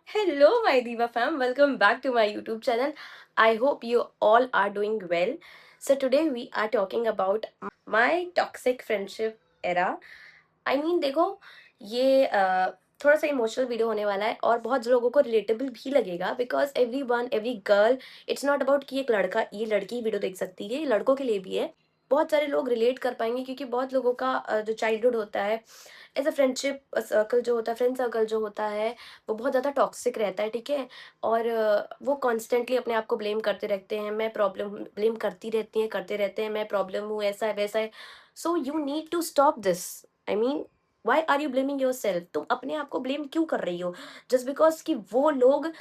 Hello, my Diva fam. Welcome back to my YouTube channel. I hope you all are doing well. So, today we are talking about my toxic friendship era. देखो ये थोड़ा सा emotional video होने वाला है और बहुत लोगों को रिलेटेबल भी लगेगा because every one every girl it's not about कि एक लड़का ये लड़की वीडियो देख सकती है, ये लड़कों के लिए भी है। बहुत सारे लोग रिलेट कर पाएंगे क्योंकि बहुत लोगों का जो चाइल्डहुड होता है एज अ फ्रेंडशिप सर्कल जो होता है, फ्रेंड सर्कल जो होता है वो बहुत ज़्यादा टॉक्सिक रहता है, ठीक है। और वो कॉन्स्टेंटली अपने आप को ब्लेम करते रहते हैं, मैं प्रॉब्लम ब्लेम करती रहती हैं, करते रहते हैं, मैं प्रॉब्लम हूँ, ऐसा है वैसा है। So you need to stop this. I mean why are you blaming yourself? तुम अपने आप को ब्लेम क्यों कर रही हो? जस्ट बिकॉज कि वो लोग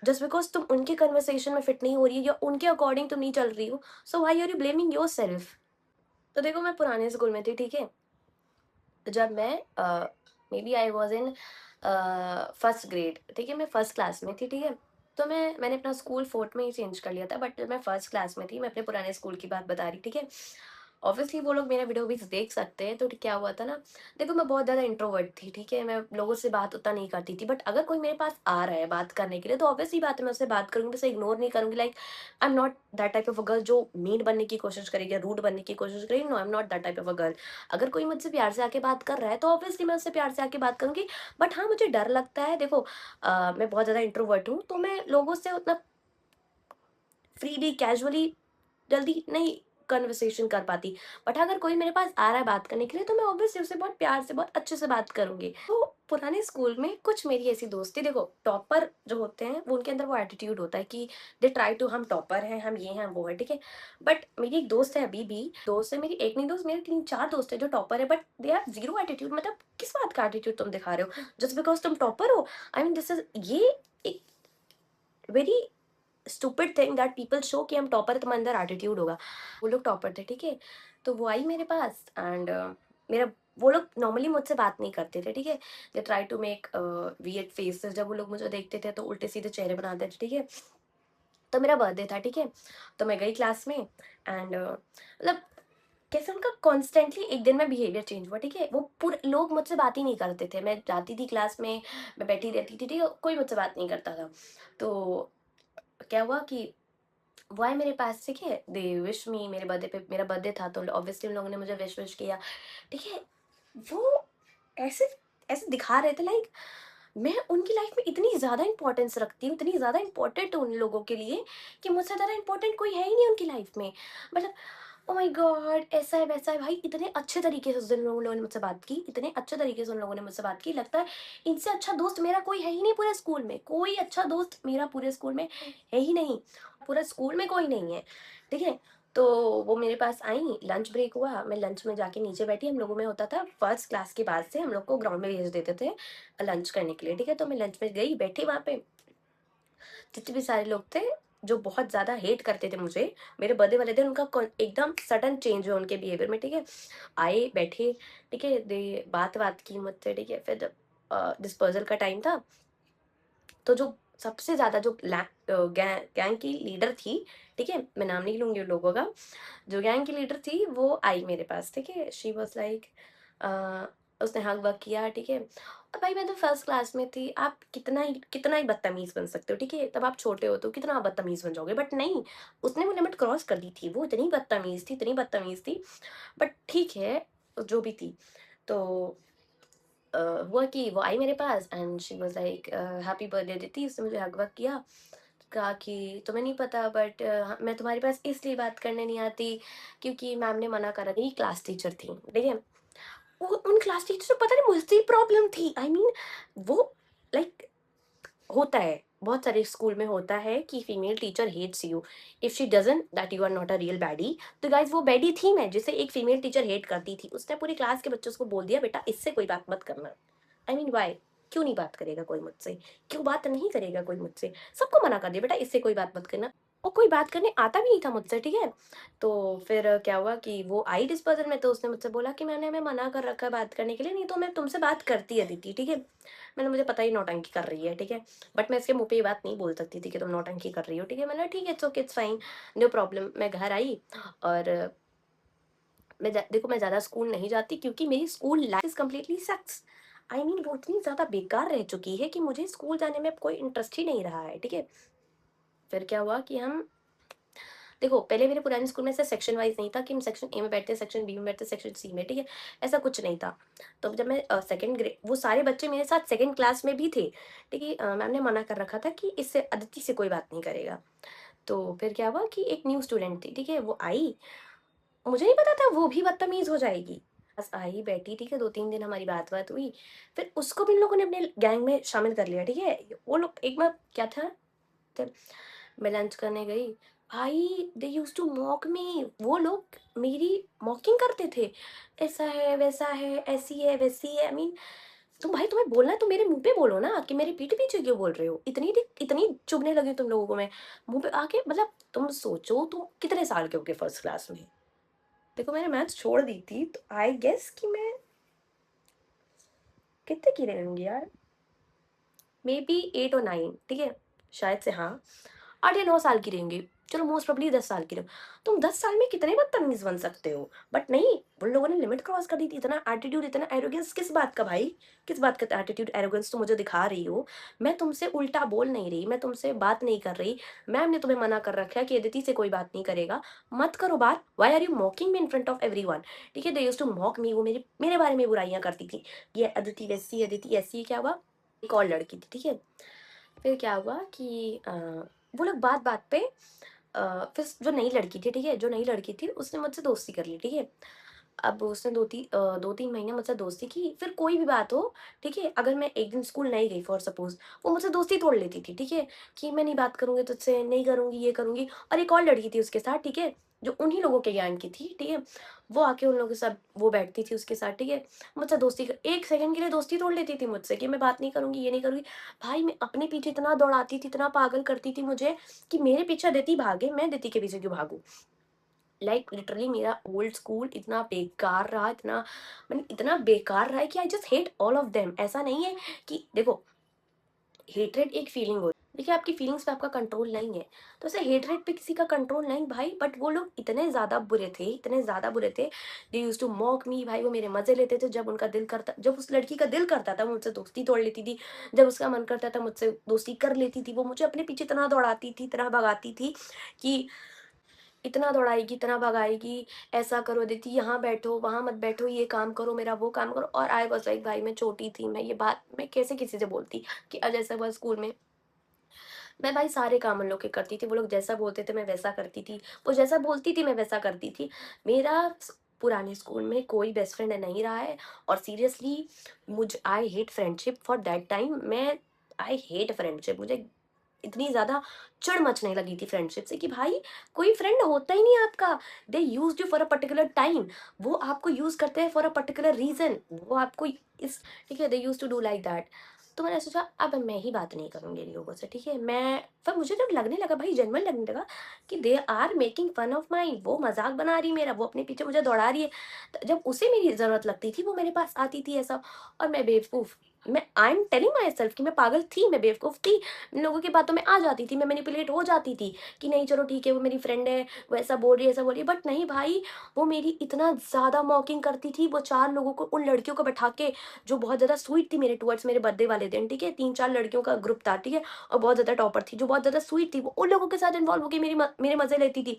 जस्ट बिकॉज तुम उनके कन्वर्सेशन में फिट नहीं हो रही है या उनके अकॉर्डिंग तुम नहीं चल रही हो, so why are you blaming yourself? तो देखो, मैं पुराने स्कूल में थी, ठीक है। तो जब मैं maybe I was in first grade, ठीक है, मैं फर्स्ट क्लास में थी, ठीक है। तो मैंने अपना स्कूल फोर्थ में ही चेंज कर लिया था, बट मैं फर्स्ट क्लास में थी, मैं अपने पुराने स्कूल की बात बता रही, ठीक है। ऑब्वियसली वो लोग मेरा वीडियो भी देख सकते हैं। तो क्या हुआ था ना, देखो मैं बहुत ज़्यादा इंट्रोवर्ट थी, ठीक है, मैं लोगों से बात उतना नहीं करती थी, बट अगर कोई मेरे पास आ रहा है बात करने के लिए तो ऑब्वियसली बात है मैं उससे बात करूँगी, उसे इग्नोर नहीं करूँगी। Like I am not that type of a girl जो मीन बनने की कोशिश करेगी, रूड बनने की कोशिश करेगी। No, I am not that type of a girl. अगर कोई मुझसे प्यार से आके बात कर रहा है तो ऑब्वियसली मैं उससे प्यार से आके बात करूँगी। बट हाँ, मुझे डर लगता है। देखो मैं बहुत ज़्यादा इंट्रोवर्ट हूँ, तो मैं लोगों से उतना फ्रीली कैजुअली जल्दी नहीं कन्वर्सेशन कर पाती। बट अगर कोई मेरे पास आ रहा है बात करने के लिए तो मैं ऑब्वियसली उससे बहुत प्यार से, बहुत अच्छे से बात करूँगी। तो पुराने स्कूल में कुछ मेरी ऐसी दोस्ती, देखो टॉपर जो होते हैं वो उनके अंदर वो एटीट्यूड होता है कि दे ट्राई टू, हम टॉपर हैं, हम ये हैं, वो है, ठीक है। बट मेरी एक दोस्त है, अभी भी दोस्त है मेरी, एक नहीं दोस्त, मेरे 3-4 दोस्त है जो टॉपर है, but they are zero attitude. मतलब किस बात का एटीट्यूड तुम दिखा रहे हो जस्ट बिकॉज तुम टॉपर हो? आई मीन दिस इज ये एक very stupid thing that people show कि हम टॉपर, तुम्हारे अंदर एटीट्यूड होगा। वो लोग टॉपर थे, ठीक है। तो वो आई मेरे पास एंड मेरा वो लोग नॉर्मली मुझसे बात नहीं करते थे, ठीक है। They try to make weird faces. जब वो लोग मुझे देखते थे तो उल्टे सीधे चेहरे बनाते थे, ठीक है। तो मेरा बर्थडे था, ठीक है। तो मैं गई क्लास में एंड मतलब कैसे उनका कॉन्स्टेंटली एक दिन में बिहेवियर चेंज हुआ, ठीक है। वो पूरे लोग मुझसे बात ही नहीं करते थे। मैं जाती थी क्लास में, मैं बैठी रहती थी, ठीक है, कोई मुझसे बात नहीं करता था। तो क्या हुआ कि वो आए मेरे पास, ठीक है, दे विश मी, मेरे बर्थडे पे, मेरा बर्थडे था तो ऑब्वियसली उन लोगों ने मुझे विश विश किया, ठीक है। वो ऐसे ऐसे दिखा रहे थे लाइक मैं उनकी लाइफ में इतनी ज़्यादा इंपॉर्टेंस रखती हूँ, इतनी ज़्यादा इंपॉर्टेंट हूँ उन लोगों के लिए कि मुझसे ज़्यादा इंपॉर्टेंट कोई है ही नहीं उनकी लाइफ में। मतलब ओ माय गॉड, ऐसा है वैसा है भाई। इतने अच्छे तरीके से उस दिन उन लोगों ने मुझसे बात की, इतने अच्छे तरीके से उन लोगों ने मुझसे बात की, लगता है इनसे अच्छा दोस्त मेरा कोई है ही नहीं पूरे स्कूल में। कोई अच्छा दोस्त मेरा पूरे स्कूल में है ही नहीं, पूरे स्कूल में कोई नहीं है, ठीक है। तो वो मेरे पास आई, लंच ब्रेक हुआ, मैं लंच में जाके नीचे बैठी। हम लोगों में होता था फर्स्ट क्लास के बाद से हम लोग को ग्राउंड में भेज देते थे लंच करने के लिए, ठीक है। तो मैं लंच में गई, बैठी वहाँ पे, जितने भी सारे लोग थे जो बहुत ज़्यादा हेट करते थे मुझे, मेरे बर्थडे वाले दिन उनका एकदम सडन चेंज हुआ उनके बिहेवियर में, ठीक है। आए बैठे, ठीक है, दे बात बात की मुझसे, ठीक है। फिर जब डिस्पर्जल का टाइम था तो जो सबसे ज़्यादा जो गैंग की लीडर थी, ठीक है, मैं नाम नहीं लूँगी उन लोगों का, जो गैंग की लीडर थी वो आई मेरे पास, ठीक है। शी वाज़ लाइक उसने हग वग किया, ठीक है। और भाई मैं तो फर्स्ट क्लास में थी, आप कितना ही बदतमीज़ बन सकते हो, ठीक है। तब आप छोटे हो तो कितना आप बदतमीज़ बन जाओगे, बट नहीं, उसने वो लिमिट क्रॉस कर दी थी। वो इतनी बदतमीज़ थी, इतनी बदतमीज़ थी, बट ठीक है, जो भी थी। तो हुआ कि वो आई मेरे पास and she was like happy birthday didi. उसने मुझे हग वग किया, कहा कि तुम्हें नहीं पता बट मैं तुम्हारे पास इसलिए बात करने नहीं आती क्योंकि मैम ने मना करा। मेरी क्लास टीचर थी, ठीक है। वो उन क्लास टीचर को पता नहीं मुझसे ही प्रॉब्लम थी। आई मीन वो लाइक होता है, बहुत सारे स्कूल में होता है कि female teacher hates you, if she doesn't that you are not a real baddie. तो गाइज वो बैडी थी मैं, जिसे एक फीमेल टीचर हेट करती थी। उसने पूरी क्लास के बच्चों को बोल दिया बेटा इससे कोई बात मत करना। I mean why? क्यों नहीं बात करेगा कोई मुझसे? क्यों बात नहीं करेगा कोई मुझसे? सबको मना कर दिया बेटा इससे कोई बात मत करना। और कोई बात करने आता भी नहीं था मुझसे, ठीक है। तो फिर क्या हुआ कि वो आई डिस्पर्जल में, तो उसने मुझसे बोला कि मैंने हमें मना कर रखा है बात करने के लिए, नहीं तो मैं तुमसे बात करती है दीदी, ठीक है। मैंने मुझे पता ही नौटंकी कर रही है, ठीक है। बट मैं इसके मुँह पे ये बात नहीं बोल सकती थी कि तुम नौटंकी कर रही हो, ठीक है। मैंने ठीक है, it's okay, it's fine, no problem. मैं घर आई और देखो मैं ज़्यादा स्कूल नहीं जाती क्योंकि मेरी स्कूल लाइफ इज़ कम्प्लीटली सक्स। वो इतनी ज़्यादा बेकार रह चुकी है कि मुझे स्कूल जाने में अब कोई इंटरेस्ट ही नहीं रहा है, ठीक है? फिर क्या हुआ कि हम देखो, पहले मेरे पुराने स्कूल में ऐसा सेक्शन वाइज़ नहीं था कि हम सेक्शन ए में बैठते, सेक्शन बी में बैठते, सेक्शन सी में, ठीक है? ऐसा कुछ नहीं था। तो जब मैं सेकंड ग्रे वो सारे बच्चे मेरे साथ सेकंड क्लास में भी थे, ठीक है? मैम ने मना कर रखा था कि इससे अदिति से कोई बात नहीं करेगा। तो फिर क्या हुआ कि एक न्यू स्टूडेंट थी, ठीक है? वो आई, मुझे नहीं पता था वो भी बदतमीज़ हो जाएगी। बस आई, बैठी, ठीक है? 2-3 दिन हमारी बात-वात हुई, फिर उसको भी इन लोगों ने अपने गैंग में शामिल कर लिया, ठीक है? वो लोग एक बार क्या था, तब मैं लंच करने गई, भाई दे यूज्ड टू मॉक मी, वो लोग मेरी मॉकिंग करते थे, ऐसा है, वैसा है, ऐसी है, वैसी है। तो भाई तुम्हें बोलना है तो मेरे मुँह पे बोलो ना, कि मेरे पीठ पीछे क्यों बोल रहे हो? इतनी चुभने लगी तुम लोगों को मैं, मुँह पे आके मतलब तुम सोचो तुम कितने साल के होगे फर्स्ट क्लास में? देखो मैंने मैथ्स छोड़ दी थी, तो आई गेस कि मैं कितने की रही होंगी यार? मेबी 8 और 9, ठीक है? शायद से हाँ, 8 या 9 साल की रहेंगी। चलो मोस्ट प्रोबब्ली 10 साल की रहूँ। तुम 10 साल में कितने बदतमीज़ बन सकते हो? बट नहीं, उन लोगों ने लिमिट क्रॉस कर दी थी। इतना एटीट्यूड, इतना एरोगेंस किस बात का भाई? किस बात का एटीट्यूड, एरोगेंस तुम मुझे दिखा रही हो? मैं तुमसे उल्टा बोल नहीं रही, मैं तुमसे बात नहीं कर रही। मैम ने तुम्हें मना कर रखा है कि अदिति से कोई बात नहीं करेगा। मत करो बात। Why are you mocking me in front of everyone? ठीक है? They used to mock me, वो मेरे बारे में बुराइयाँ करती थी। ये अदिति वैसी है, अदिति ऐसी है, क्या हुआ? एक और लड़की थी, ठीक है? फिर क्या हुआ कि वो लोग बात-बात पे फिर जो नई लड़की थी, ठीक है? जो नई लड़की थी उसने मुझसे दोस्ती कर ली, ठीक है? अब उसने 2-3 महीने मुझसे दोस्ती की, फिर कोई भी बात हो, ठीक है? अगर मैं एक दिन स्कूल नहीं गई फॉर सपोज़, वो मुझसे दोस्ती तोड़ लेती थी, ठीक है? कि मैं नहीं बात करूँगी तुझसे, नहीं करूँगी, ये करूँगी। और एक और लड़की थी उसके साथ, ठीक है? जो उन्हीं लोगों के गैंग की थी, ठीक है? वो आके उन लोगों के साथ वो बैठती थी उसके साथ, ठीक है? मुझसे दोस्ती क 1 सेकंड के लिए दोस्ती तोड़ लेती थी मुझसे कि मैं बात नहीं करूँगी, ये नहीं करूँगी। भाई मैं अपने पीछे इतना दौड़ाती थी, इतना पागल करती थी मुझे कि मेरे पीछे अदिति भागे, मैं अदिति के पीछे क्यों भागूँ? लाइक लिटरली मेरा ओल्ड स्कूल इतना बेकार रहा, इतना बेकार रहा है कि I just hate all of them. ऐसा नहीं है कि देखो, हेट्रेड एक फीलिंग होती है, देखिए आपकी फीलिंग्स पे आपका कंट्रोल नहीं है, तो ऐसे हेट्रेड पे किसी का कंट्रोल नहीं भाई। बट वो लोग इतने ज़्यादा बुरे थे, इतने ज़्यादा बुरे थे, दे यूज्ड टू मॉक मी। भाई वो मेरे मज़े लेते थे, जब उनका दिल करता, जब उस लड़की का दिल करता था वो मुझसे दोस्ती तोड़ लेती थी, जब उसका मन करता था मुझसे दोस्ती कर लेती थी। वो मुझे अपने पीछे इतना दौड़ाती थी, इतना भगाती थी कि इतना दौड़ाएगी, इतना भगाएगी, ऐसा करो दीदी, यहाँ बैठो, वहाँ मत बैठो, ये काम करो मेरा, वो काम करो। और आई वाज़ लाइक भाई मैं छोटी थी, मैं ये बात मैं कैसे किसी से बोलती कि आज ऐसा हुआ स्कूल में। मैं भाई सारे काम उन लोग के करती थी, वो लोग जैसा बोलते थे मैं वैसा करती थी, वो जैसा बोलती थी मैं वैसा करती थी। मेरा पुराने स्कूल में कोई बेस्ट फ्रेंड नहीं रहा है। और सीरियसली मुझ I hate friendship for that time. मैं आई हेट फ्रेंडशिप, मुझे इतनी ज़्यादा चिढ़ मचने लगी थी फ्रेंडशिप से कि भाई कोई फ्रेंड होता ही नहीं है आपका। They used you for a particular time, वो आपको यूज़ करते हैं फॉर अ पर्टिकुलर रीज़न, वो आपको इस ठीक है, they used to do like that. तो मैंने सोचा अब मैं ही बात नहीं करूँगी इन लोगों से, ठीक है? मैं फिर मुझे जब लगने लगा भाई, जेन्युइन लगने लगा कि they are making fun of my, वो मज़ाक बना रही है मेरा, वो अपने पीछे मुझे दौड़ा रही है। जब उसे मेरी ज़रूरत लगती थी वो मेरे पास आती थी ऐसा। और मैं बेवकूफ़, मैं I am telling my self कि मैं पागल थी, मैं बेवकूफ़ थी। इन लोगों की बातों में आ जाती थी, मैं मैनिपुलेट हो जाती थी कि नहीं चलो ठीक है, वो मेरी फ्रेंड है, वो ऐसा बोल रही है, ऐसा बोल रही है। बट नहीं भाई, वो मेरी इतना ज़्यादा मॉकिंग करती थी, वो 4 लोगों को, उन लड़कियों को बैठा के जो बहुत ज़्यादा स्वीट थी मेरे टुवर्ड्स, मेरे बर्थडे वाले दिन, ठीक है? 3-4 लड़कियों का ग्रुप था, ठीक है? और बहुत ज़्यादा टॉपर थी, जो बहुत ज़्यादा स्वीट थी, वो उन लोगों के साथ इन्वॉल्व होके मेरे मज़े लेती थी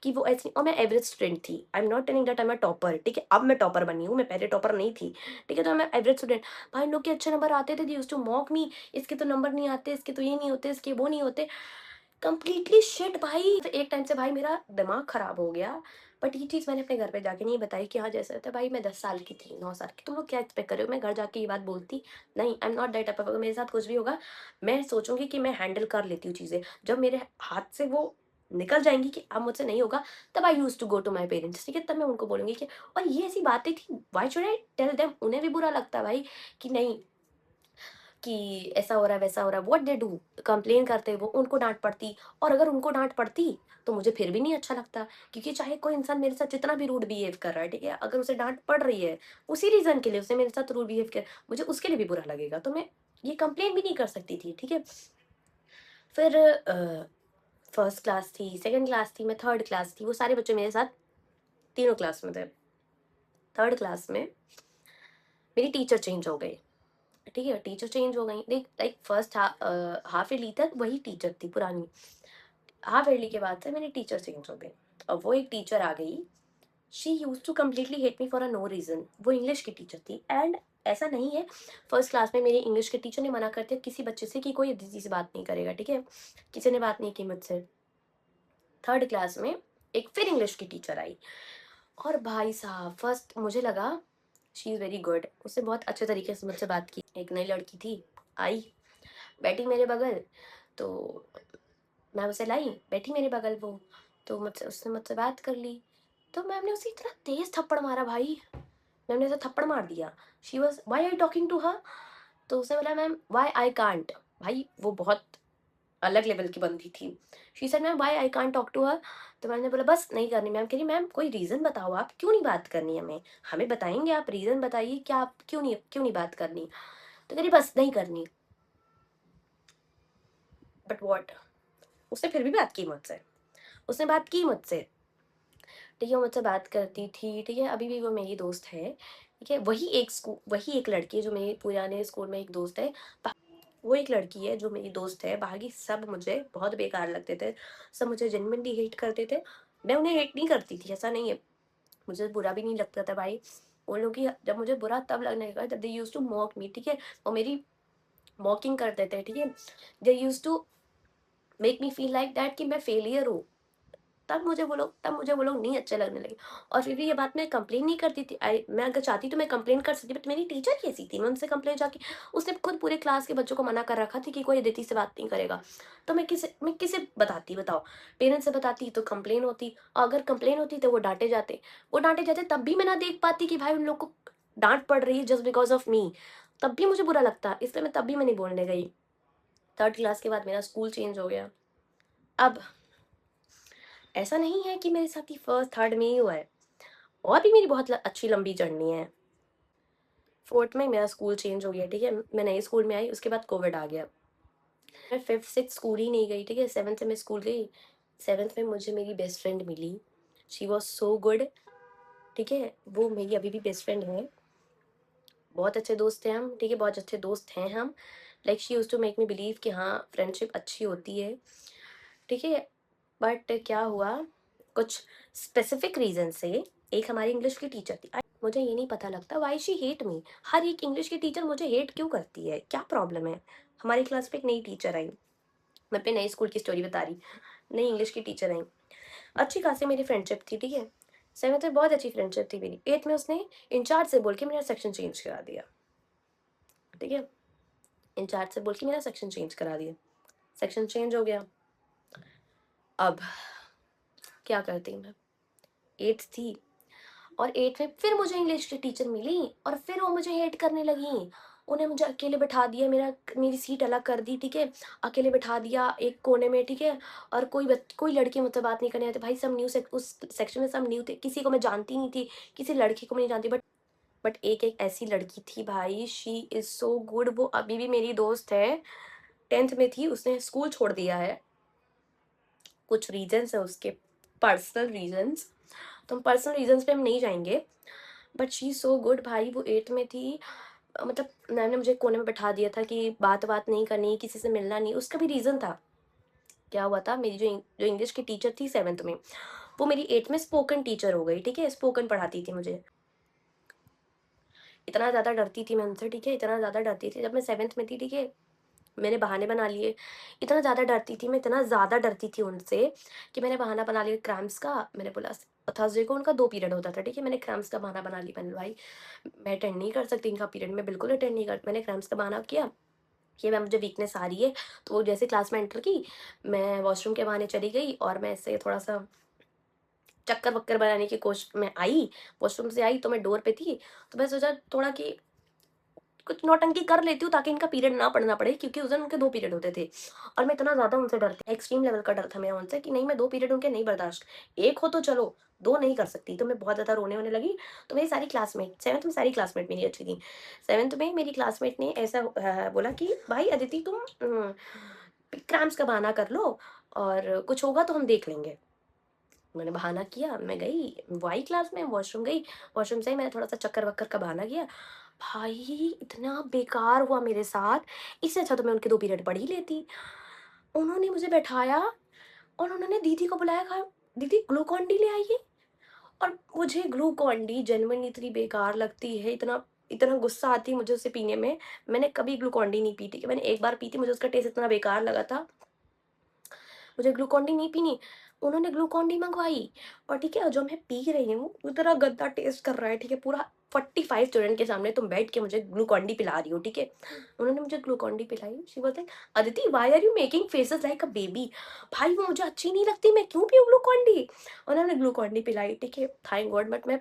कि वो ऐसी। और मैं एवरेज स्टूडेंट थी। आई am not telling that I am a topper, ठीक है? अब मैं टॉपर बनी हूँ, मैं पहले टॉपर नहीं थी, ठीक है? तो मैं एवरेज स्टूडेंट। भाई इन लोग के अच्छे नंबर आते थे, दे यूज्ड टू मॉक मी, इसके तो नंबर नहीं आते, इसके तो ये नहीं होते, इसके वो नहीं होते। कंप्लीटली शिट भाई। तो एक टाइम से भाई मेरा दिमाग खराब हो गया। बट ये चीज़ मैंने अपने घर पे जाके नहीं बताई कि हाँ जैसे होता है। भाई मैं 10 साल की थी, 9 साल की, तुम लोग क्या एक्सपेक्ट कर रहे हो मैं घर जाके ये बात बोलती? नहीं, आई am not that type of. अगर मेरे साथ कुछ भी होगा, मैं सोचूंगी कि मैं हैंडल कर लेती हूँ चीज़ें। जब मेरे हाथ से वो निकल जाएंगी कि अब मुझसे नहीं होगा, तब I use to go to my parents, ठीक है? तब मैं उनको बोलूंगी कि, और ये ऐसी बातें थी, why should I tell them? उन्हें भी बुरा लगता है भाई कि नहीं, कि ऐसा हो रहा है, वैसा हो रहा है। व्हाट दे डू, कंप्लेन करते वो, उनको डाँट पड़ती। और अगर उनको डाँट पड़ती, तो मुझे फिर भी नहीं अच्छा लगता, क्योंकि चाहे कोई इंसान मेरे साथ जितना भी रूड बिहेव कर रहा है, ठीक है? अगर उसे डाँट पड़ रही है, उसी रीज़न के लिए उसने मेरे साथ रूड बिहेव किया, मुझे उसके लिए भी बुरा लगेगा। तो मैं ये कंप्लेन भी नहीं कर सकती थी, ठीक है? फिर फर्स्ट क्लास थी, सेकंड क्लास थी, मैं थर्ड क्लास थी, वो सारे बच्चे मेरे साथ तीनों क्लास में थे। थर्ड क्लास में मेरी टीचर चेंज हो गई। ठीक है, टीचर चेंज हो गई, देख लाइक फर्स्ट हाफ ईयरली तक वही टीचर थी पुरानी, हाफ ईयरली के बाद से मेरी टीचर चेंज हो गई। और वो एक टीचर आ गई, she use to completely hate me for a no reason. वो इंग्लिश की टीचर थी एंड ऐसा नहीं है, फर्स्ट क्लास में मेरे इंग्लिश के टीचर ने मना कर दिया किसी बच्चे से कि कोई दीदी से बात नहीं करेगा, ठीक है, किसी ने बात नहीं की मुझसे। थर्ड क्लास में एक फिर इंग्लिश की टीचर आई, और भाई साहब फर्स्ट मुझे लगा शी इज़ वेरी गुड, उसने बहुत अच्छे तरीके से मुझसे बात की। एक नई लड़की थी, आई, बैठी मेरे बगल, तो मैं उसे लाई, बैठी मेरे बगल वो, तो मुझसे उसने मुझसे बात कर ली। तो मैम ने उसे इतना तेज थप्पड़ मारा भाई, मैम ने उसे थप्पड़ मार दिया। She was why I talking to her, तो उसने बोला मैम वाई आई कांट। भाई वो बहुत अलग लेवल की बंदी थी। She said ma'am why I can't talk to her. तो मैंने बोला बस नहीं करनी। मैम कह रही मैम कोई रीज़न बताओ, आप क्यों नहीं बात करनी, हमें हमें बताएंगे आप, रीज़न बताइए क्या, आप क्यों नहीं बात करनी। तो कह रही बस नहीं करनी। बट वॉट, उसने फिर भी बात की मुझसे, उसने बात की मुझसे, ठीक है, वो मुझसे बात करती थी, ठीक है, अभी भी वो मेरी दोस्त है, ठीक है। वही एक लड़की है जो मेरे पुराने स्कूल में एक दोस्त है, वो एक लड़की है जो मेरी दोस्त है, बाकी सब मुझे बहुत बेकार लगते थे, सब मुझे जेन्युइनली हेट करते थे। मैं उन्हें हेट नहीं करती थी, ऐसा नहीं है, मुझे बुरा भी नहीं लगता था भाई। उन लोगों की जब मुझे बुरा तब लगने लगा जब they used to mock me, ठीक है, वो मेरी मॉकिंग करते थे, ठीक है, they used to make me feel like that कि मैं फेलियर हूँ। तब मुझे वो लोग नहीं अच्छे लगने लगे। और फिर भी ये बात मैं कंप्लेन नहीं करती थी, मैं अगर चाहती तो मैं कंप्लेन कर सकती, बट मेरी टीचर कैसी थी, मैं उनसे कंप्लेन जाके, उसने खुद पूरे क्लास के बच्चों को मना कर रखा था कि कोई अदिति से बात नहीं करेगा। तो मैं किसे बताती बताओ, पेरेंट्स से बताती तो कंप्लेन होती, और अगर कंप्लेन होती तो वो डांटे जाते तब भी मैं ना देख पाती कि भाई उन लोग को डांट पड़ रही है जस्ट बिकॉज ऑफ मी, तब भी मुझे बुरा लगता, इसलिए मैं तब भी मैं नहीं बोलने गई। थर्ड क्लास के बाद मेरा स्कूल चेंज हो गया। अब ऐसा नहीं है कि मेरे साथ ही फर्स्ट थर्ड में ही हुआ है, और भी मेरी बहुत अच्छी लंबी जर्नी है। फोर्थ में मेरा स्कूल चेंज हो गया, ठीक है, मैं नए स्कूल में आई, उसके बाद कोविड आ गया, मैं फिफ्थ सिक्स स्कूल ही नहीं गई, ठीक है, सेवन्थ में स्कूल गई। सेवन्थ में मुझे मेरी बेस्ट फ्रेंड मिली, शी वॉज सो गुड, ठीक है, वो मेरी अभी भी बेस्ट फ्रेंड है, बहुत अच्छे दोस्त हैं हम, ठीक है, बहुत अच्छे दोस्त हैं हम। Like she use to make me believe कि हाँ फ्रेंडशिप अच्छी होती है, ठीक है। बट क्या हुआ, कुछ स्पेसिफिक रीजन से, एक हमारी इंग्लिश की टीचर थी, मुझे ये नहीं पता लगता वाई शी हेट मी, हर एक इंग्लिश की टीचर मुझे हेट क्यों करती है, क्या प्रॉब्लम है। हमारी क्लास में एक नई टीचर आई, मैं अपने नए स्कूल की स्टोरी बता रही, नई इंग्लिश की टीचर आई, अच्छी खासी मेरी फ्रेंडशिप थी, ठीक है, सेवन्थ में बहुत अच्छी फ्रेंडशिप थी मेरी, एट्थ में उसने इंचार्ज से बोल के मेरा सेक्शन चेंज करा दिया, ठीक है, इंचार्ज से बोल के मेरा सेक्शन चेंज करा दिया, सेक्शन चेंज हो गया। अब क्या करती मैं, एट्थ थी, और एट्थ में फिर मुझे इंग्लिश की टीचर मिली, और फिर वो मुझे हेट करने लगी, उन्हें मुझे अकेले बिठा दिया, मेरी सीट अलग कर दी, ठीक है, अकेले बिठा दिया एक कोने में, ठीक है, और कोई लड़की मुझसे बात नहीं करने आती भाई, सब न्यू उस सेक्शन में सब न्यू थे, किसी को मैं जानती नहीं थी, किसी लड़की को मैं नहीं जानती, बट एक एक ऐसी लड़की थी भाई, शी इज़ सो गुड, वो अभी भी मेरी दोस्त है, टेंथ में थी, उसने स्कूल छोड़ दिया है, कुछ रीजंस है उसके, पर्सनल रीजंस, तो हम पर्सनल रीजंस पे हम नहीं जाएंगे, बट शी सो गुड भाई, वो एट्थ में थी, मतलब मैम ने मुझे कोने में बैठा दिया था कि बात बात नहीं करनी, किसी से मिलना नहीं, उसका भी रीज़न था। क्या हुआ था, मेरी जो इंग्लिश की टीचर थी सेवन्थ में, वो मेरी एट्थ में स्पोकन टीचर हो गई, ठीक है, स्पोकन पढ़ाती थी मुझे, इतना ज़्यादा डरती थी मैं उनसे, ठीक है, इतना ज़्यादा डरती थी, जब मैं सेवन्थ में थी, ठीक है, मैंने बहाने बना लिए, इतना ज़्यादा डरती थी मैं, इतना ज़्यादा डरती थी उनसे कि मैंने बहाना बना लिया क्रैम्प्स का, मैंने बोला थर्सडे को उनका 2 पीरियड होता था, ठीक है, मैंने क्रैम्प्स का बहाना बना लिया, मैंने भाई मैं अटेंड नहीं कर सकती इनका पीरियड, मैं बिल्कुल अटेंड नहीं कर, मैंने क्रैम्प्स का बहाना किया, ये मैम मुझे वीकनेस आ रही है, तो वो जैसे क्लास में एंटर की, मैं वॉशरूम के बहाने चली गई, और मैं ऐसे थोड़ा सा चक्कर वक्कर बनाने की कोशिश में आई, वॉशरूम से आई तो मैं डोर पे थी, तो मैं सोचा थोड़ा कि कुछ नौटंकी कर लेती हूँ ताकि इनका पीरियड ना पढ़ना पड़े, क्योंकि उस दिन उनके 2 पीरियड होते थे, और मैं इतना ज़्यादा उनसे डरती, एक्सट्रीम लेवल का डर था मेरा उनसे कि नहीं मैं 2 पीरियड उनके नहीं बर्दाश्त, एक हो तो चलो, 2 नहीं कर सकती, तो मैं बहुत ज़्यादा रोने वोने लगी। तो मेरी सारी क्लासमेट, सेवन्थ में सारी क्लासमेट मेरी अच्छी थी, सेवन्थ में मेरी क्लासमेट ने ऐसा बोला कि भाई अदिति तुम क्रैम्प्स का बहाना कर लो, और कुछ होगा तो हम देख लेंगे। मैंने बहाना किया, मैं गई, वो आई क्लास में, वॉशरूम गई, वॉशरूम से ही मैंने थोड़ा सा चक्कर वक्कर का बहाना किया, भाई इतना बेकार हुआ मेरे साथ, इससे अच्छा तो मैं उनके 2 पीरियड पढ़ ही लेती। उन्होंने मुझे बैठाया और उन्होंने दीदी को बुलाया, कहा दीदी ग्लूकॉन डी ले आइए। और मुझे ग्लूकॉन डी जेनुइनली इतनी बेकार लगती है, इतना इतना गुस्सा आती है मुझे उसे पीने में। मैंने कभी ग्लूकॉन डी नहीं पी थी, कि मैंने एक बार पी थी, मुझे उसका टेस्ट इतना बेकार लगा था, मुझे ग्लूकॉन डी नहीं पीनी। उन्होंने ग्लूकॉन डी मंगवाई और ठीक है, जो मैं पी रही हूँ इतना गंदा टेस्ट कर रहा है, ठीक है, पूरा 45 स्टूडेंट के सामने तुम बैठ के मुझे ग्लूकॉन डी पिला रही हो, ठीक है। उन्होंने मुझे ग्लूकॉन डी पिलाई, she was like Aditi why are you making faces like a baby. भाई वो मुझे अच्छी नहीं लगती, मैं क्यों पीऊँ ग्लूकॉन डी। उन्होंने ग्लूकॉन डी पिलाई, ठीक है, थैंक गॉड, बट मैं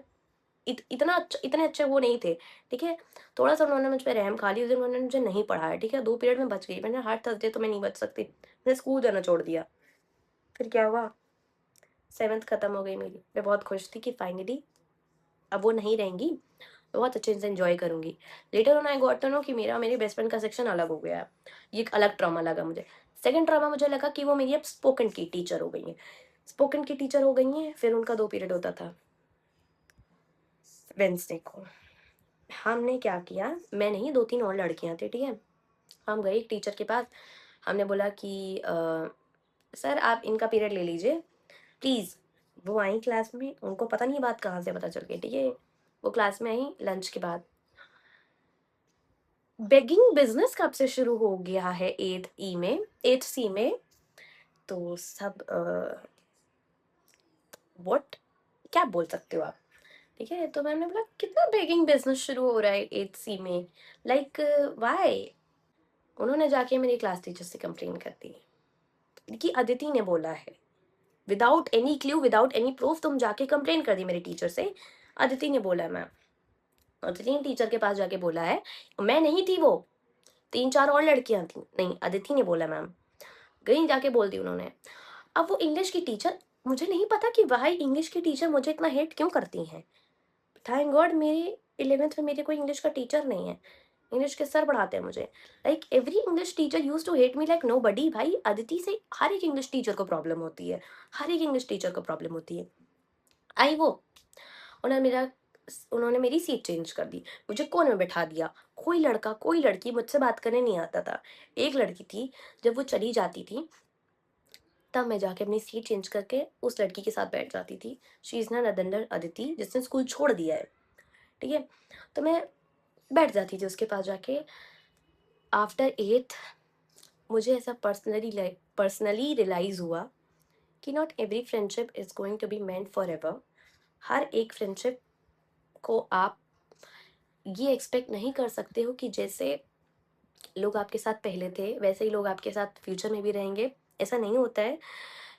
इतना अच्छा, इतने अच्छे वो नहीं थे, ठीक है। थोड़ा सा उन्होंने मुझ पर रहम खा ली, उस दिन उन्होंने मुझे नहीं पढ़ाया, ठीक है, 2 पीरियड में बच गई। मैंने हर थर्सडे तो मैं नहीं बच सकती, मैंने स्कूल जाना छोड़ दिया। फिर क्या हुआ, 7th खत्म हो गई मेरी, मैं बहुत खुश थी कि फाइनली अब वो नहीं रहेंगी, मैं बहुत अच्छे से एंजॉय करूंगी। Later on I got to know कि मेरा मेरे बेस्ट फ्रेंड का सेक्शन अलग हो गया है। ये एक अलग ट्रॉमा लगा मुझे। सेकंड ट्रॉमा मुझे लगा कि वो मेरी अब स्पोकन की टीचर हो गई हैं। स्पोकन की टीचर हो गई हैं, फिर उनका 2 पीरियड होता था वेंसडे को। हमने क्या किया, मैं नहीं, 2-3 और लड़कियां थी, ठीक है। हम गए एक टीचर के पास, हमने बोला कि सर आप इनका पीरियड ले लीजिए प्लीज़। वो आई क्लास में, उनको पता नहीं बात कहाँ से पता चल गई, ठीक है। वो क्लास में आई लंच के बाद। बेगिंग बिजनेस कब से शुरू हो गया है 8th सी में। तो सब व्हाट, क्या बोल सकते हो आप, ठीक है। तो मैंने बोला कितना बेगिंग बिजनेस शुरू हो रहा है 8th सी में, लाइक व्हाई। उन्होंने जाके मेरी क्लास टीचर से कंप्लेन कर दी कि अदिति ने बोला है, without any clue without any proof तुम जाके कंप्लेन कर दी मेरे टीचर से, अदिति ने बोला है मैम। अदिति ने टीचर के पास जाके बोला है, मैं नहीं थी वो, 3-4 और लड़कियां थी, नहीं अदिति ने बोला मैम। गई जाके बोल दी उन्होंने। अब वो इंग्लिश की टीचर, मुझे नहीं पता कि भाई इंग्लिश की टीचर मुझे इतना हेट क्यों करती हैं। थैंक गॉड मेरी 11th में मेरे कोई इंग्लिश का टीचर नहीं है, इंग्लिश के सर पढ़ाते हैं मुझे। Like every English teacher use to hate me like nobody. भाई अदिति से हर एक इंग्लिश टीचर को प्रॉब्लम होती है, हर एक इंग्लिश टीचर को प्रॉब्लम होती है। आई वो, उन्होंने मेरा उन्होंने मेरी सीट चेंज कर दी, मुझे कोने में बैठा दिया। कोई लड़का कोई लड़की मुझसे बात करने नहीं आता था। एक लड़की थी, जब वो चली जाती थी तब मैं जाके अपनी सीट चेंज करके उस लड़की के साथ बैठ जाती थी। She is none other Aditi, जिसने स्कूल छोड़ दिया है, ठीक है। तो मैं बैठ जाती थी उसके पास जाके। आफ्टर 8th मुझे ऐसा पर्सनली रियलाइज़ हुआ कि not every friendship is going to be meant for ever. हर एक फ्रेंडशिप को आप ये एक्सपेक्ट नहीं कर सकते हो कि जैसे लोग आपके साथ पहले थे वैसे ही लोग आपके साथ फ्यूचर में भी रहेंगे, ऐसा नहीं होता है।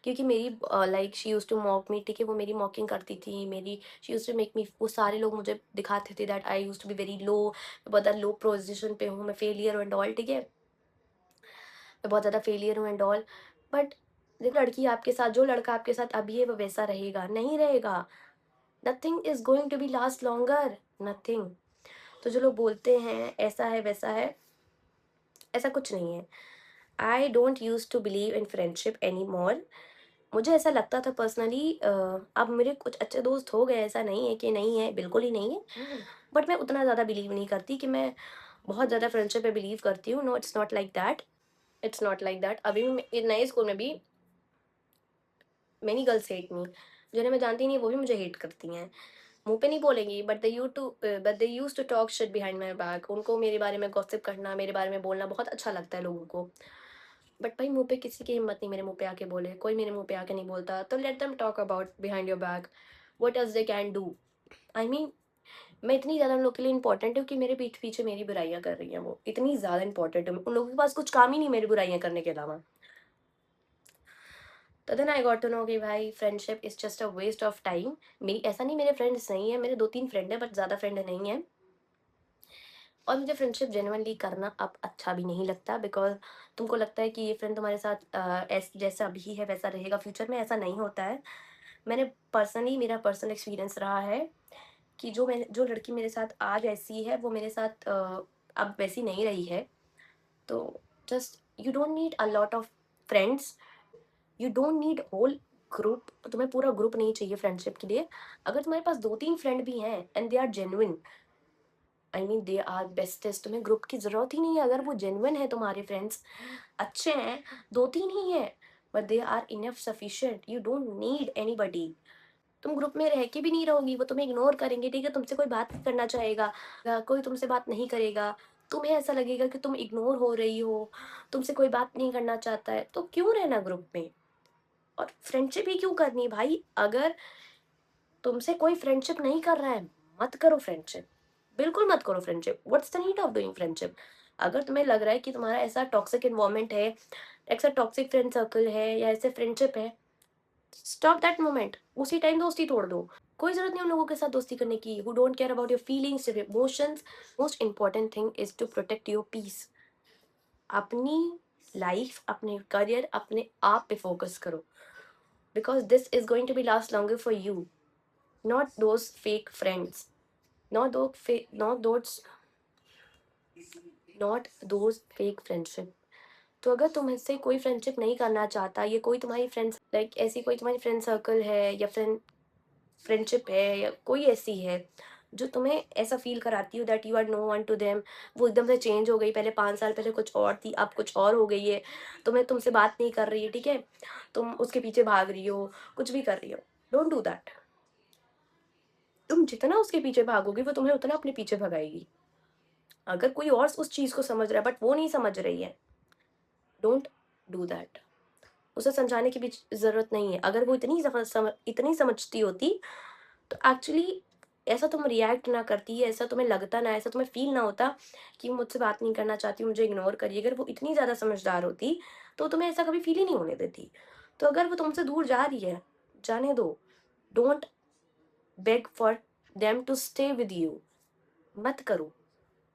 क्योंकि मेरी like she use to mock me, ठीक है, वो मेरी मॉकिंग करती थी, मेरी she use to make me, वो सारे लोग मुझे दिखाते थे that I use to be very low, मैं बहुत ज़्यादा लो पोजीशन पे हूँ, मैं फेलियर हूँ एंड ऑल, ठीक है, मैं बहुत ज़्यादा फेलियर हूँ एंड ऑल। बट जो लड़की आपके साथ, जो लड़का आपके साथ अभी है वो वैसा रहेगा नहीं रहेगा। Nothing is going to be last longer, nothing. तो जो लोग बोलते हैं ऐसा है वैसा है, ऐसा कुछ नहीं है। I don't use to believe in friendship any more. मुझे ऐसा लगता था पर्सनली, अब मेरे कुछ अच्छे दोस्त हो गए, ऐसा नहीं है कि नहीं है, बिल्कुल ही नहीं है। बट मैं उतना ज़्यादा बिलीव नहीं करती कि मैं बहुत ज़्यादा फ्रेंडशिप पे बिलीव करती हूँ। No it's not like that, it's not like that. अभी भी नए स्कूल में भी मेनी गर्ल्स हेट मी, जिन्हें मैं जानती नहीं वो भी मुझे हेट करती हैं। मुंह पे नहीं बोलेंगी, but they use to talk shit behind my back. उनको मेरे बारे में गॉसिप करना, मेरे बारे में बोलना बहुत अच्छा लगता है लोगों को। बट भाई मुँह पे किसी की हिम्मत नहीं मेरे मुँह पे आके बोले, कोई मेरे मुँह पे आके नहीं बोलता, तो let them talk about behind your back, what else they can do. I mean मैं इतनी ज़्यादा उन लोग के लिए इंपॉर्टेंट हूँ कि मेरे पीठ पीछे मेरी बुराइयाँ कर रही हैं, वो इतनी ज़्यादा इंपॉर्टेंट है, उन लोगों के पास कुछ काम ही नहीं मेरी बुराइयाँ करने के अलावा। तो then I got to know कि भाई friendship is just a waste of time. मेरी ऐसा नहीं मेरे फ्रेंड्स नहीं है, मेरे 2-3 फ्रेंड है बट ज़्यादा फ्रेंड नहीं है। और मुझे फ्रेंडशिप जेन्युइनली करना अब अच्छा भी नहीं लगता, बिकॉज़ तुमको लगता है कि ये फ्रेंड तुम्हारे साथ जैसा अभी है वैसा रहेगा फ्यूचर में, ऐसा नहीं होता है। मैंने पर्सनली, मेरा पर्सनल एक्सपीरियंस रहा है कि जो लड़की मेरे साथ आज ऐसी है वो मेरे साथ अब वैसी नहीं रही है। तो just you don't need a lot of friends, you don't need whole group. तुम्हें पूरा ग्रुप नहीं चाहिए फ्रेंडशिप के लिए। अगर तुम्हारे पास 2-3 फ्रेंड भी हैं and they are genuine, I mean they are bestest, तुम्हें ग्रुप की ज़रूरत ही नहीं है। अगर वो जेन्युइन है, तुम्हारे फ्रेंड्स अच्छे हैं, 2-3 ही है, but they are enough sufficient, you don't need anybody. तुम ग्रुप में रह के भी नहीं रहोगी, वो तुम्हें इग्नोर करेंगे, ठीक है, तुमसे कोई बात नहीं करना चाहेगा, कोई तुमसे बात नहीं करेगा, तुम्हें ऐसा लगेगा कि तुम इग्नोर हो रही हो, तुमसे कोई बात नहीं करना चाहता है, तो क्यों रहना ग्रुप में? और फ्रेंडशिप ही क्यों करनी भाई? अगर तुमसे कोई फ्रेंडशिप नहीं कर रहा है, मत करो फ्रेंडशिप, बिल्कुल मत करो friendship. What's the need of doing friendship? अगर तुम्हें लग रहा है कि तुम्हारा ऐसा टॉक्सिक एनवायरनमेंट है, ऐसा टॉक्सिक फ्रेंड सर्कल है या ऐसे फ्रेंडशिप है, स्टॉप दैट मोमेंट, उसी टाइम दोस्ती तोड़ दो। कोई जरूरत नहीं उन लोगों के साथ दोस्ती करने की who don't care about your feelings, your emotions. Most important thing is to protect your peace. अपनी लाइफ, अपने करियर, अपने आप पे फोकस करो, because this is going to be last longer for you, not those fake friends, not those not those fake friendship। तो अगर तुमसे कोई फ्रेंडशिप नहीं करना चाहता, ये कोई तुम्हारी फ्रेंड्स लाइक ऐसी कोई तुम्हारी फ्रेंड सर्कल है या फ्रेंडशिप है या कोई ऐसी है जो तुम्हें ऐसा फील कराती हो that you are no one to them, वो एकदम से चेंज हो गई, पहले 5 साल पहले कुछ और थी, अब कुछ और हो गई है, तुम्हें तुमसे बात नहीं कर रही है, ठीक है, तुम उसके पीछे भाग रही हो, कुछ भी कर रही हो, डोंट डू दैट। तुम जितना उसके पीछे भागोगी, वो तुम्हें उतना अपने पीछे भगाएगी। अगर कोई और उस चीज को समझ रहा है बट वो नहीं समझ रही है, डोंट डू दैट। उसे समझाने की भी जरूरत नहीं है। अगर वो इतनी समझती होती तो एक्चुअली ऐसा तुम रिएक्ट ना करती, ऐसा तुम्हें लगता ना, ऐसा तुम्हें फील ना होता कि मुझसे बात नहीं करना चाहती, मुझे इग्नोर करिए। अगर वो इतनी ज्यादा समझदार होती तो तुम्हें ऐसा कभी फील ही नहीं होने देती। तो अगर वो तुमसे दूर जा रही है, जाने दो। Don't beg for them to stay with you, मत करो।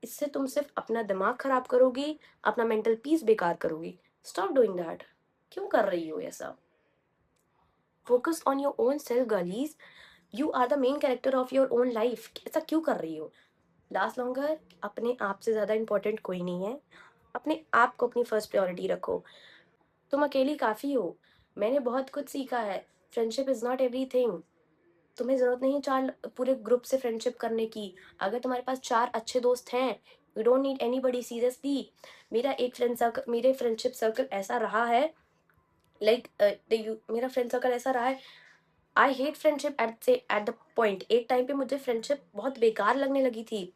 इससे तुम सिर्फ अपना दिमाग खराब करोगी, अपना मेंटल पीस बेकार करोगी। Stop doing that. क्यों कर रही हो ऐसा? Focus on your own self girlies, you are the main character of your own life. ऐसा क्यों कर रही हो? लास्ट लॉन्गर, अपने आप से ज्यादा इंपॉर्टेंट कोई नहीं है। अपने आप को अपनी फर्स्ट प्रायोरिटी रखो। तुम अकेली काफी हो। मैंने बहुत कुछ सीखा है। Friendship is not everything. तुम्हें जरूरत नहीं चार पूरे ग्रुप से फ्रेंडशिप करने की। अगर तुम्हारे पास 4 अच्छे दोस्त हैं, you don't need anybody seriously. मेरे फ्रेंडशिप सर्कल ऐसा रहा है, लाइक मेरा फ्रेंड सर्कल ऐसा रहा है। I hate friendship at the point, एक टाइम पे मुझे फ्रेंडशिप बहुत बेकार लगने लगी थी,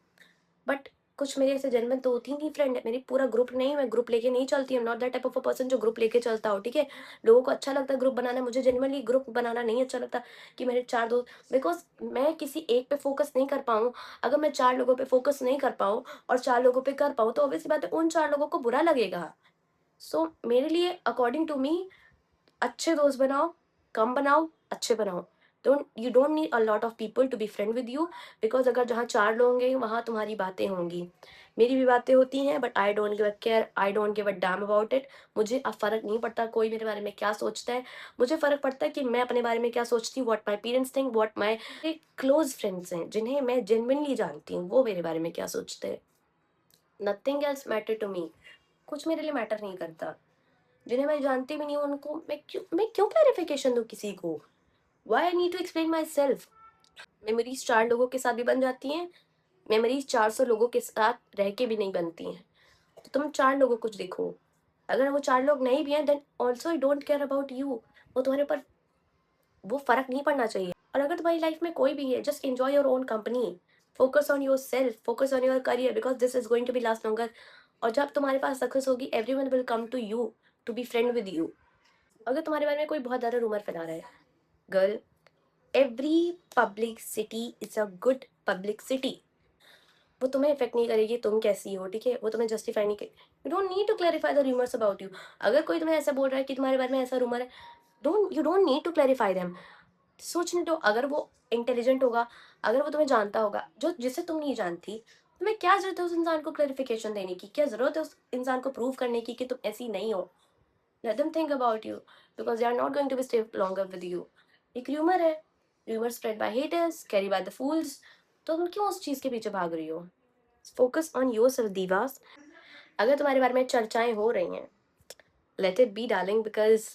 बट कुछ मेरे ऐसे जन्मन 2-3 ही फ्रेंड है, मेरी पूरा ग्रुप नहीं। मैं ग्रुप लेके नहीं चलती, not that type of a person जो ग्रुप लेके चलता हो, ठीक है। लोगों को अच्छा लगता है ग्रुप बनाना, मुझे जेनुअनली ग्रुप बनाना नहीं अच्छा लगता कि मेरे 4 दोस्त, बिकॉज मैं किसी एक पे फोकस नहीं कर पाऊँ। अगर मैं 4 लोगों पे फोकस नहीं कर पाऊँ और 4 लोगों पे कर पाऊँ, तो ऑब्वियसली बात है उन 4 लोगों को बुरा लगेगा। सो मेरे लिए अकॉर्डिंग टू मी, अच्छे दोस्त बनाओ, कम बनाओ, अच्छे बनाओ। Don't need a lot of people to be friend with you, because अगर जहाँ 4 लोग होंगे वहाँ तुम्हारी बातें होंगी। मेरी भी बातें होती हैं, but I don't give a care, I don't give a damn about it. मुझे अब फ़र्क नहीं पड़ता कोई मेरे बारे में क्या सोचता है। मुझे फ़र्क पड़ता है कि मैं अपने बारे में क्या सोचती हूँ, what my parents think, what my close friends हैं जिन्हें मैं जेन्युइनली जानती हूँ, वो मेरे बारे में क्या सोचते हैं। Nothing else matter to me. कुछ मेरे लिए मैटर नहीं करता। जिन्हें मैं जानती भी नहीं हूँ उनको मैं क्यों क्लैरिफिकेशन दूँ किसी को? Why I need to explain myself? Memories 4 लोगों के साथ भी बन जाती हैं, मेमोरीज 400 लोगों के साथ रह के भी नहीं बनती हैं। तो तुम 4 लोगों को देखो। अगर वो 4 लोग नहीं भी हैं, then also I don't care about you. वो तुम्हारे ऊपर वो फर्क नहीं पड़ना चाहिए। और अगर तुम्हारी लाइफ में कोई भी है, just enjoy your own company, focus on your self, focus on your career, because this is going to be last longer. और जब तुम्हारे पास सक्सेस होगी, everyone will come to you to be friend with you. अगर तुम्हारे बारे में कोई बहुत ज़्यादा रूमर फैला रहा है, girl, every publicity is a good public city. वो तुम्हें इफेक्ट नहीं करेगी तुम कैसी हो, ठीक है, वो तुम्हें जस्टिफाई नहीं करेगी। You don't need to clarify the rumours about you. अगर कोई तुम्हें ऐसा बोल रहा है कि तुम्हारे बारे में ऐसा रूमर है, you don't need to clarify them. सोचने दो, अगर वो इंटेलिजेंट होगा, अगर वो तुम्हें जानता होगा जो जिसे तुम नहीं जानती, तुम्हें क्या जरूरत है उस इंसान को क्लैरिफिकेशन देने की? क्या जरूरत है उस इंसान को प्रूव करने की कि तुम ऐसी नहीं हो? Let them think about you, because they are not going to be stay longer with you. एक र्यूमर है, rumour spread by haters, carry by the fools. तो तुम क्यों उस चीज के पीछे भाग रही हो? Focus on your self divas. अगर तुम्हारे बारे में चर्चाएं हो रही हैं, let it be darling, because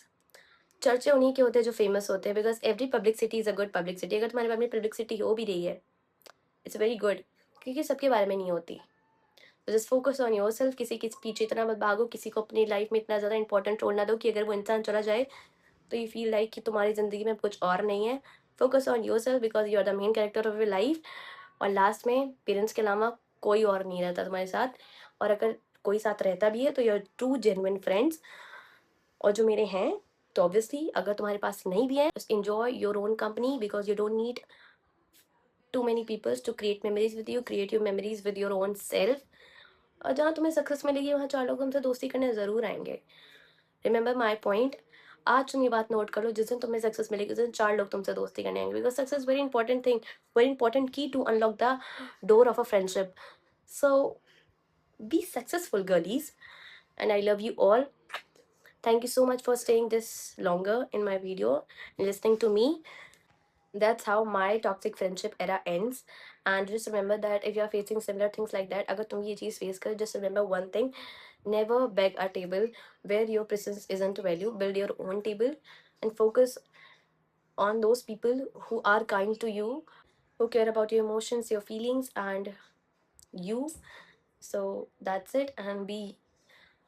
चर्चे उन्हीं के होते हैं जो फेमस होते हैं, because every publicity is a good publicity. अगर तुम्हारे बारे में पब्लिक सिटी हो भी रही है, इट्स वेरी गुड। क्योंकि सबके बारे में नहीं होती। Just focus on your self, किसी के पीछे इतना मत भागो, किसी को अपनी लाइफ में इतना ज़्यादा इंपॉर्टेंट रोल ना दो कि अगर वो इंसान चला जाए तो यू फील लाइक कि तुम्हारी ज़िंदगी में कुछ और नहीं है। Focus on your self because you are the main character of your life. और लास्ट में पेरेंट्स के अलावा कोई और नहीं रहता तुम्हारे साथ, और अगर कोई साथ रहता भी है तो योर ट्रू जेन्युइन फ्रेंड्स। और जो मेरे हैं, तो ऑब्वियसली अगर तुम्हारे पास नहीं भी है, just enjoy your own company because you don't need too many people to create memories with you. Create your memories with your own self. और जहाँ तुम्हें सक्सेस मिलेगी वहाँ चार लोग तुमसे दोस्ती करने ज़रूर आएंगे। Remember my point. आज तुम ये बात नोट कर लो, जिस दिन तुम्हें सक्सेस मिलेगी उस दिन चार लोग तुमसे दोस्ती करने आएंगे, because success very important thing, very important key to unlock the door of a friendship. So be successful, girlies, and I love you all. Thank you so much for staying this longer in my video and listening to me. That's how my toxic friendship era ends. And just remember that if you're facing similar things like that, अगर तुम ये चीज़ face कर, just remember one thing: never beg a table where your presence isn't valued. Build your own table and focus on those people who are kind to you, who care about your emotions, your feelings, and you. So that's it, and be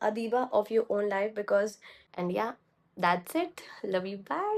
a diva of your own life. Because, and yeah, that's it. Love you. Bye.